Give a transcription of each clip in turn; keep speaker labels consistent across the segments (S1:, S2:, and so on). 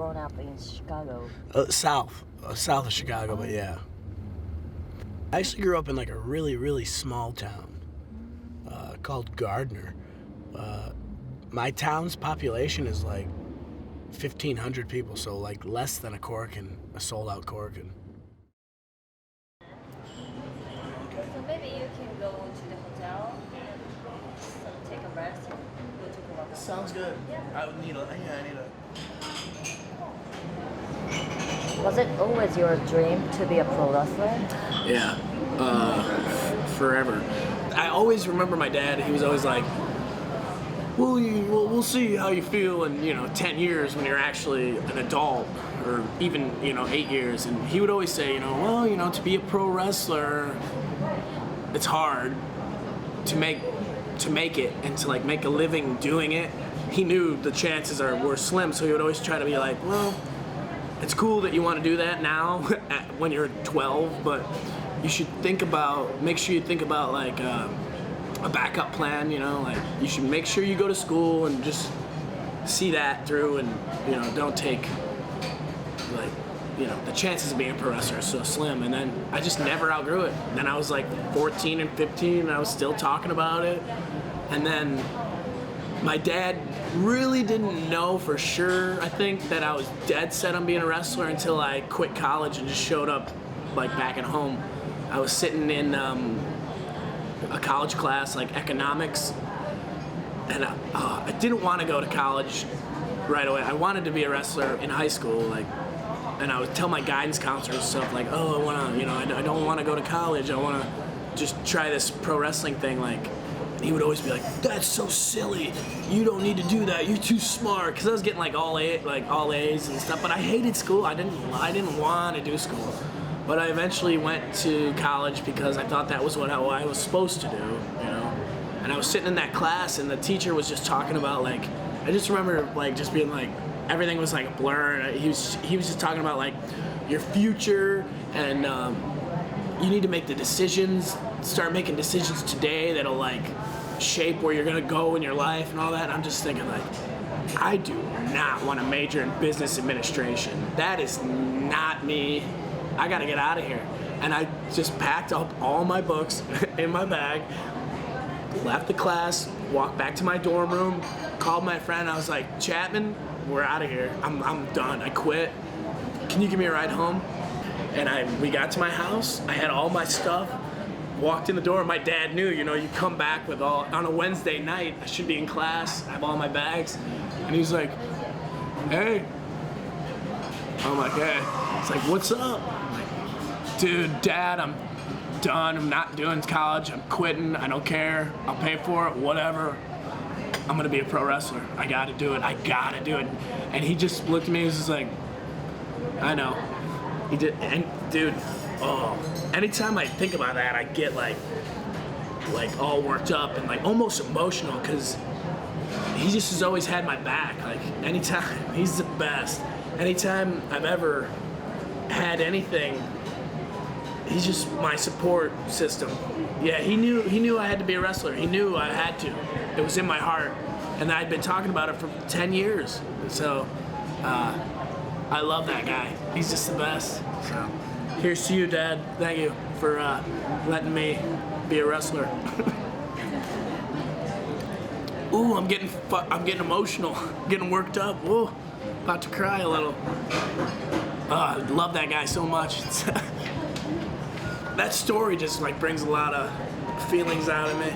S1: grown up in Chicago?
S2: South of Chicago, but yeah. I actually grew up in like a really, really small town called Gardner. My town's population is like 1,500 people, so like less than a Corkin, a sold-out Corkin.
S1: So maybe you can go to the hotel and take a rest and go to the workout.
S3: Sounds good.
S1: Yeah.
S3: I need a.
S1: Was it always your dream to be a pro wrestler?
S3: Yeah, forever. I always remember my dad. He was always like, "Well, we'll see how you feel in 10 years when you're actually an adult, or even 8 years." And he would always say, well, to be a pro wrestler, it's hard to make it and to like make a living doing it. He knew the chances were slim, so he would always try to be like, well, it's cool that you want to do that now when you're 12, but you should make sure you think about like a backup plan, like you should make sure you go to school and just see that through, and don't take like the chances of being a pro wrestler are so slim. And then I just never outgrew it. And then I was like 14 and 15 and I was still talking about it. And then my dad really didn't know for sure, I think, that I was dead set on being a wrestler until I quit college and just showed up like back at home. I was sitting in a college class, like economics, and I didn't want to go to college right away. I wanted to be a wrestler in high school, like, and I would tell my guidance counselor and stuff like, oh, I want to, I don't want to go to college. I want to just try this pro wrestling thing, like. He would always be like, "That's so silly. You don't need to do that. You're too smart." Because I was getting like all A's and stuff. But I hated school. I didn't want to do school. But I eventually went to college because I thought that was what I was supposed to do, And I was sitting in that class, and the teacher was just talking about like, I just remember like just being like, everything was like a blur. And he was just talking about like your future, and you need to make the decisions. Start making decisions today that'll like shape where you're gonna go in your life and all that. And I'm just thinking like, I do not want to major in business administration. That is not me. I gotta get out of here. And I just packed up all my books in my bag, left the class, walked back to my dorm room, called my friend. I was like, "Chapman, we're out of here. I'm done. I quit. Can you give me a ride home?" And we got to my house. I had all my stuff. Walked in the door, my dad knew, you come back with on a Wednesday night, I should be in class, I have all my bags, and he's like, "Hey." I'm like, "Hey." It's like, "What's up?" I'm like, "Dude, Dad, I'm done, I'm not doing college, I'm quitting, I don't care, I'll pay for it, whatever. I'm gonna be a pro wrestler, I gotta do it. And he just looked at me and was just like, "I know." He did, and dude, anytime I think about that, I get like all worked up and like almost emotional, because he just has always had my back. Like anytime, he's the best. Anytime I've ever had anything, he's just my support system. Yeah, he knew I had to be a wrestler. He knew I had to. It was in my heart, and I'd been talking about it for 10 years. So I love that guy. He's just the best. So. Here's to you, Dad. Thank you for letting me be a wrestler. Ooh, I'm getting emotional, getting worked up. Ooh, about to cry a little. I love that guy so much. That story just like brings a lot of feelings out of me.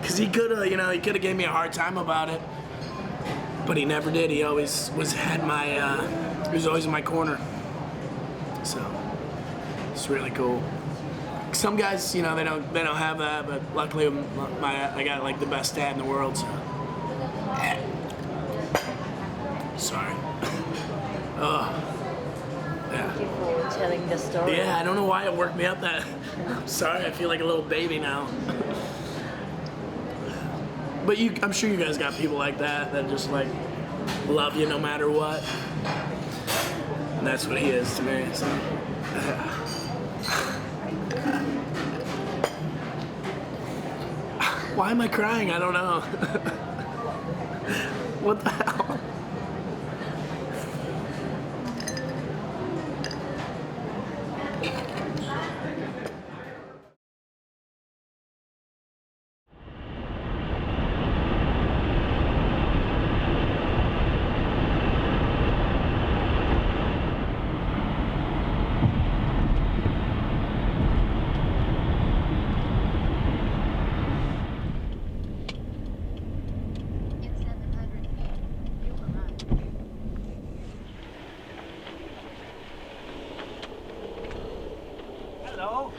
S3: Cause he could have gave me a hard time about it, but he never did. He always was always in my corner. So. It's really cool. Some guys, they don't have that, but luckily I got like the best dad in the world. So. Sorry. Oh. Yeah.
S1: Thank you for telling the story.
S3: Yeah, I don't know why it worked me up that. I'm sorry, I feel like a little baby now. But I'm sure you guys got people like that just like love you no matter what. And that's what he is to me. So. Why am I crying? I don't know. What the hell?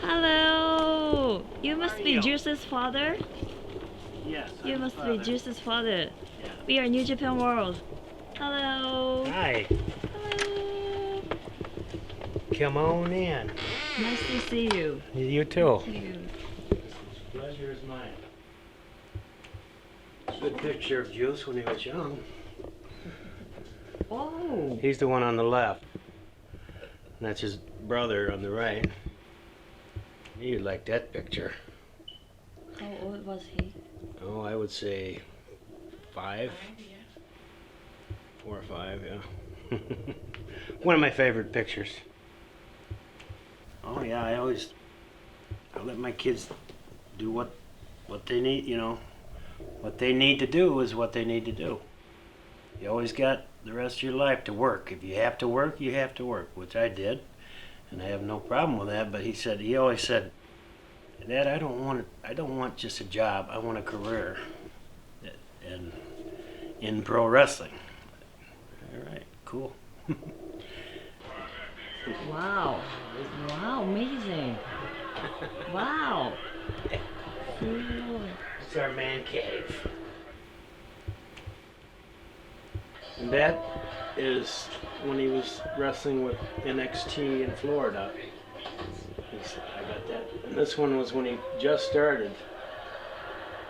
S1: Hello. You must be
S2: you?
S1: Juice's father.
S2: Yes.
S1: You
S2: I'm
S1: must
S2: his
S1: be
S2: father.
S1: Juice's father.
S2: Yeah.
S1: We are New Japan World. Hello.
S2: Hi.
S1: Hello.
S2: Come on in.
S1: Nice to see you.
S2: You too.
S1: Thank you.
S2: Pleasure is mine. Good picture of Juice when he was young.
S1: Oh.
S2: He's the one on the left. And that's his brother on the right. You'd like that picture.
S1: How old was he?
S2: Oh, I would say 5. 4 or 5, yeah. One of my favorite pictures. Oh yeah, I let my kids do what they need, you know. What they need to do is what they need to do. You always got the rest of your life to work. If you have to work, you have to work, which I did. And I have no problem with that, but he always said, Dad, I don't want just a job, I want a career in pro wrestling. All right, cool.
S1: Wow. Wow, amazing. Wow.
S2: It's our man cave. And that is when he was wrestling with NXT in Florida. I got that. And this one was when he just started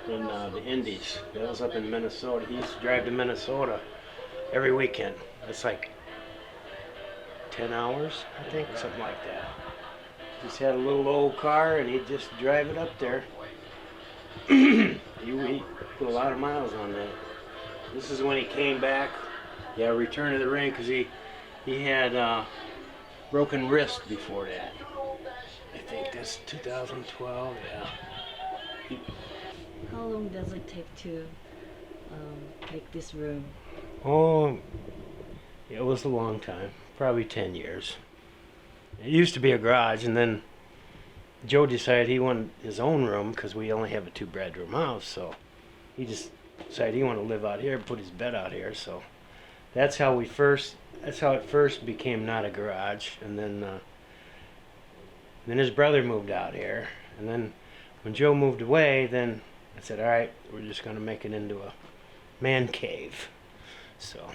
S2: in the Indies. That was up in Minnesota. He used to drive to Minnesota every weekend. It's like 10 hours, I think, something like that. Just had a little old car and he'd just drive it up there. He put a lot of miles on that. This is when he came back. Yeah, return to the ring, because he had broken wrist before that. I think that's 2012, yeah.
S1: How long does it take to make this room?
S2: Oh, it was a long time, probably 10 years. It used to be a garage, and then Joe decided he wanted his own room because we only have a 2-bedroom house, so he just decided he wanted to live out here, put his bed out here, so that's how it first became not a garage. And then his brother moved out here, and then when Joe moved away, then I said, all right, we're just going to make it into a man cave. So,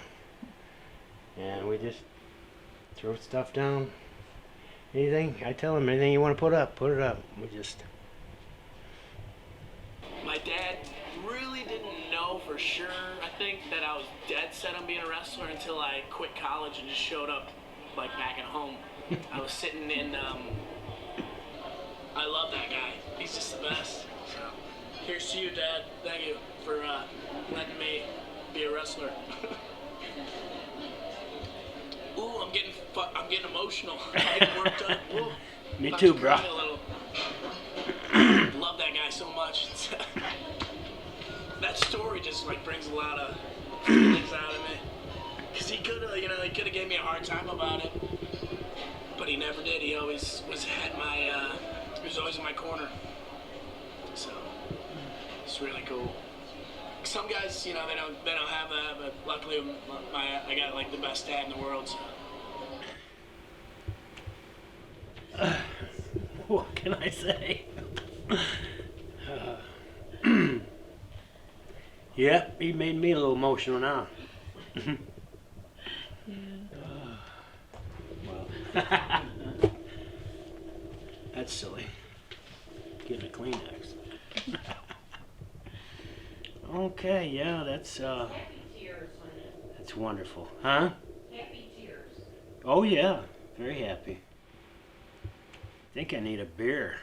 S2: and we just throw stuff down. Anything, I tell him, anything you want to put it up. We just...
S3: My dad really didn't know for sure, I think, that I was dead set on being a wrestler until I quit college and just showed up, like, back at home. I was sitting in, I love that guy. He's just the best. So, here's to you, Dad. Thank you for letting me be a wrestler. Ooh, I'm getting emotional. I'm getting worked up. Ooh,
S2: Me
S3: about
S2: too,
S3: to
S2: bro.
S3: cry a little. Love that guy so much. That story just like brings a lot of feelings out of me. Cause he could have, he could have gave me a hard time about it, but he never did. He always was always in my corner. So it's really cool. Some guys, they don't have that, but luckily I got like the best dad in the world. So.
S2: What can I say? Yeah, he made me a little emotional now. Well, that's silly. Getting a Kleenex. Okay, yeah, that's wonderful. Huh?
S4: Happy tears.
S2: Oh yeah, very happy. I think I need a beer.